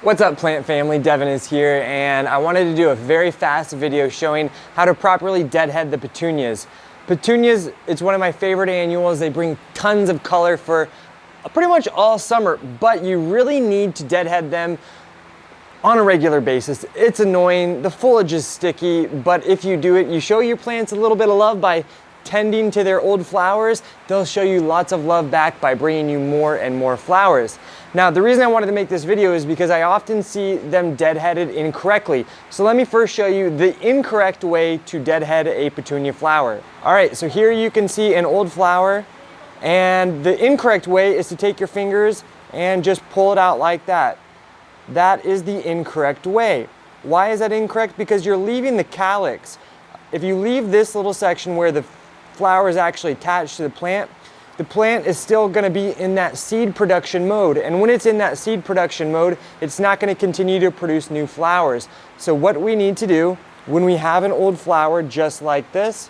What's up, plant family? Devin is here, and I wanted to do a very fast video showing how to properly deadhead the petunias. Petunias, it's one of my favorite annuals. They bring tons of color for pretty much all summer, but you really need to deadhead them on a regular basis. It's annoying, the foliage is sticky, but if you do it, you show your plants a little bit of love by tending to their old flowers, they'll show you lots of love back by bringing you more and more flowers. Now, the reason I wanted to make this video is because I often see them deadheaded incorrectly. So let me first show you the incorrect way to deadhead a petunia flower. All right, so here you can see an old flower, and the incorrect way is to take your fingers and just pull it out like that. That is the incorrect way. Why is that incorrect? Because you're leaving the calyx. If you leave this little section where the flower is actually attached to the plant is still going to be in that seed production mode. And when it's in that seed production mode, it's not going to continue to produce new flowers. So what we need to do when we have an old flower just like this,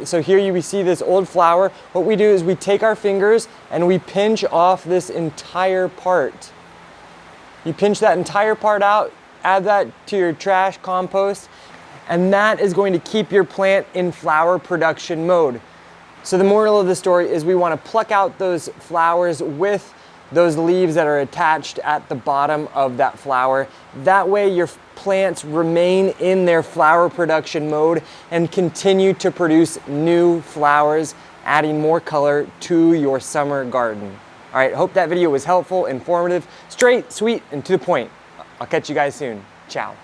so here we see this old flower, what we do is we take our fingers and we pinch off this entire part. You pinch that entire part out, add that to your trash compost, and that is going to keep your plant in flower production mode. So the moral of the story is we want to pluck out those flowers with those leaves that are attached at the bottom of that flower. That way your plants remain in their flower production mode and continue to produce new flowers, adding more color to your summer garden. All right, hope that video was helpful, informative, straight, sweet, and to the point. I'll catch you guys soon. Ciao.